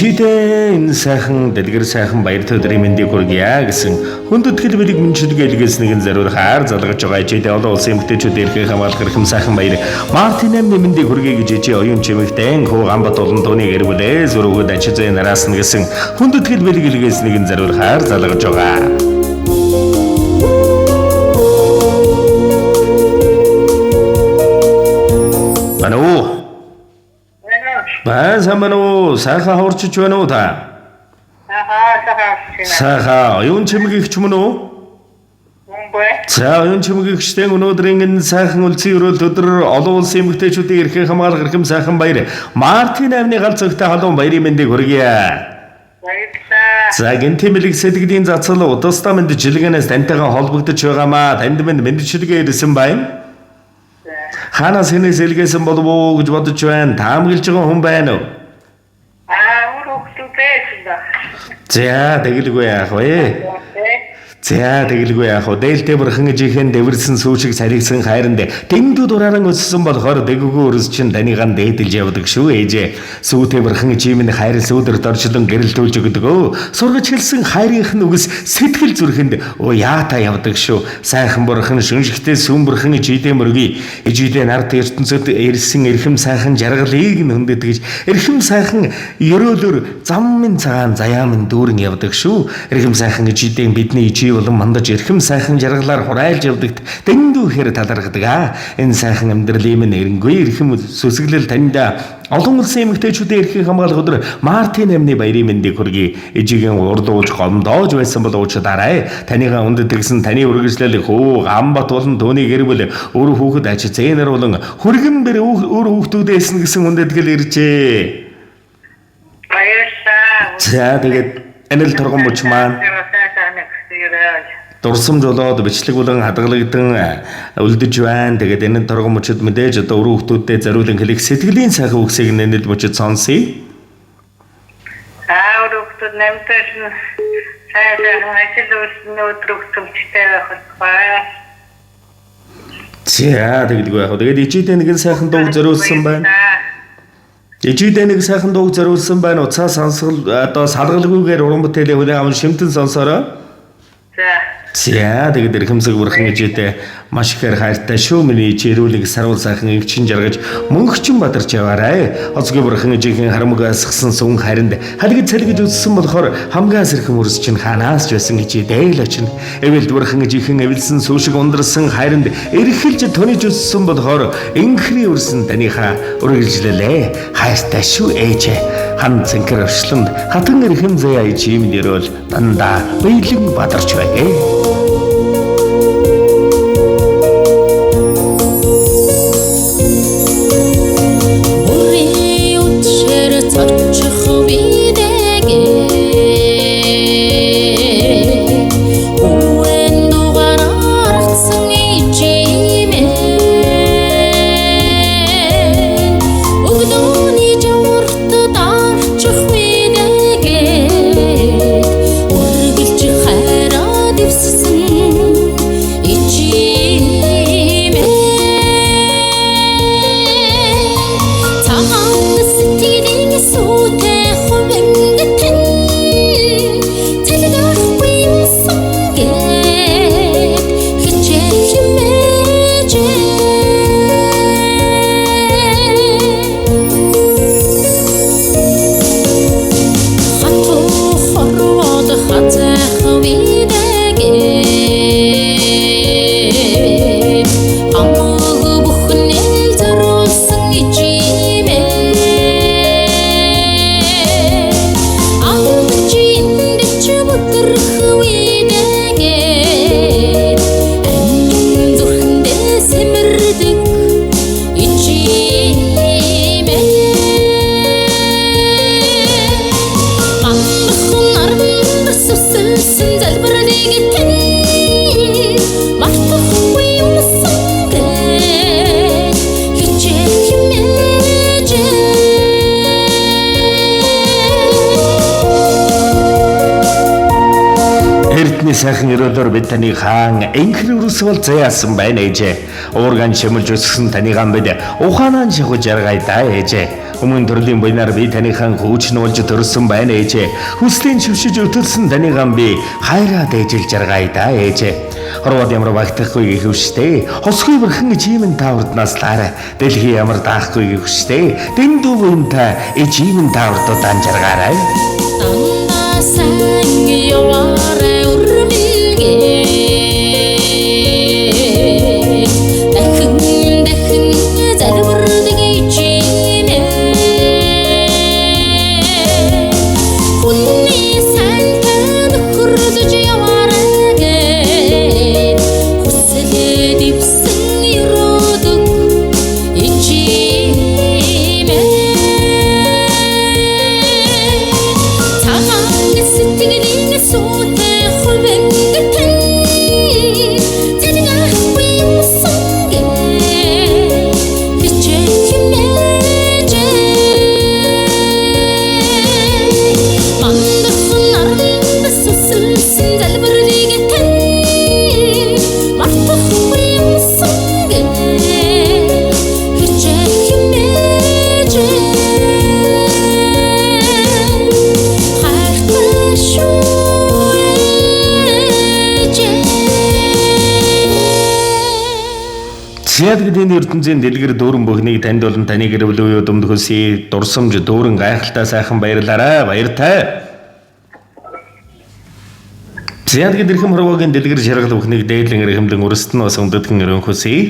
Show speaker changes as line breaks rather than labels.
Ичидэ энэ сайхан дэлгэр сайхан баяр төдрийн мэндийг хүргье гэсэн хүндэтгэл бэлэг мөнчилгээ илгээснэг нь зариур хаар залгаж байгаа ичидэ олон улсын эмэгтэйчүүд эрхээ хамгаалах хэрхэм сайхан баяр Мартин амны мэндийг хүргье гэж ичи оюун чимэгтэн хуу гамбат олон тууны гэрбүлээ зөрөгөд ачи зэн нараас нь гэсэн хүндэтгэл бэлэг илгээснэг нь зариур хаар залгаж байгаа. Самано сайхан хурцж байна уу та? Сайхан оюун чимгэгч мөн үү? За оюун чимгэгчтэй өнөөдрийн энэ сайхан үлцэн өрөөлт өдөр олон улсын эмэгтэйчүүдийн эрхээ хамгаалах хэрхэм сайхан баяр Мартин амны галзагтай халуун баярын мэндийг хүргье. За гинтэмэлэг сэтгэлийн зацал удаа мэнд жилгэнээс тантайгаа холбогдож байгаамаа танд минь мэдчилгээ ирсэн байна. Ханаас хинээс илгээсэн болов уу гэж бодож байна. Таамаглаж байгаа хүн байна уу? За тэгэлгүй яах вэ? За тэгэлгүй яах вэ? Дээлтэй бурхан ижихэн дэвэрсэн сүүшиг саригсан хайранд дэндүү дурааран өссөн болохоор дэгүгөө өрс чин танийгаан дээдэлж явдаг шүү ээжээ. Сүүтэй бурхан ижимэн хайрын сүүдэрт орчлон гэрэлтүүлж өгдөг. Сургаж хэлсэн хайрынх нь үгс сэтгэл зүрхэнд яата явдаг шүү. Сайхан бурхан шүншигтэй сүм бурхан ижидэ мөргий. Ижидэ нарт ертөнцөд ирсэн эрхэм сайхан жаргалыг нь хүндэтгэж эрхэм сайхан ёроолоор зам минь цагаан заяа минь дүүрэн явдаг шүү. Эрхэм сайхан ижидэн бидний болон мандаж эрхэм сайхан жаргалаар хурайлж явдагт дэндүү ихээр талархдаг. Энэ сайхан амьдралын минь эренгүй эрхэм сүсгэлэл танд олон улсын эмэгтэйчүүдийн эрхийг хамгаалах өдөр Мартин амны баярын мэндийг хүргье. Ижигийн урдуулж гомдоож байсан бол уучдаарай. Танийгаа үндэтгсэн таны үргэлжлэл хөө гамбат болон төөний гэрбэл өөр хүүхэд ачи зээнэр болон хүргэн бэр өөр хүүхдүүдээс нь гэсэн үндэтгэл иржээ. Баярлалаа. За тэгээд энэл торгон мөч маань дурсамж болоод бичлэг болон хадгалагдсан үлдэж байна. Тэгээд энэ торгон мөчөд мэдээж одоо өрөө хүмүүстээ зориулан хэлэх сэтгэлийн сайхан үгсийг нэнэл мөчөд сонсъё.
Өрөө хүмүүс намтар сайхан ажил үйлсний өдрөг төмчтэй байх бай.
За тэгэлгүй яах вэ? Тэгээд ичидэ нэгэн сайхан дууг зориулсан байна. Ичидэ нэг сайхан дууг зориулсан байна. Уцаа сонсгол одоо салгалгүйгээр уран бүтээлээ хүлээн аван шимтэн сонсороо. За тэгээд эрхэмсэг бурхан ижидэ маш ихээр хайртай шүү. Миний чирүүлэг саруул сайхан өвчин жаргаж мөнхчин бадарч яваарай. Оцгийн бурхан ижихэн харамг асгсан сүн харинд халигд цалгиж үссэн болохоор хамгаас эрхэм үрс чинь ханаас ч байсан ижидэ л очино. Эвэлд бурхан ижихэн эвэлсэн сүүшиг ундрсан харинд эрхэлж тониж үссэн болохоор инхри үрсэн танийхаа үргэлжлэлээ. Хайртай шүү ээжээ. Хан цэнхэр орчлонд хатан эрхэм заяа ижим дөрөөл дандаа баялан бадарч байгээ. Сайхан өрөөлөөр бид таны хаан энхэр үрсгэл заяасан байна ээжээ. Уурган шимэлж өсгсөн таны гам бид ухаанаа шахаж жаргая да ээжээ. Өмнө төрлийн буйнаар би таныхан хөөчнүүлж төрсөн байна ээжээ. Хүслийн шившиж өтөлсөн таныхан би хайраад ээжил жаргая да ээжээ. Хорвоод ямар багтахгүй гэвштэй. Хосгүй бэрхэн чимэн тааврднаас лаарэ. Дэлхий ямар даахгүй гэвштэй. Дэндүү буйнтай чимэн тааврдудан жаргаарай. Зяад гэдгийн ертөнцийн дэлгэр дүүрэн бүхнийг танд болон таны гэр бүлийн удамд хөсөй дурсамж дүүрэн гайхалтай сайхан баярлаарай. Баяртай. Зяад гэдэг эрхэм хорвоогийн дэлгэр шаргал бүхнийг дээдлэн эрхэмлэн өрсөлдөн бас өндөдгөн өрөн хөсөй.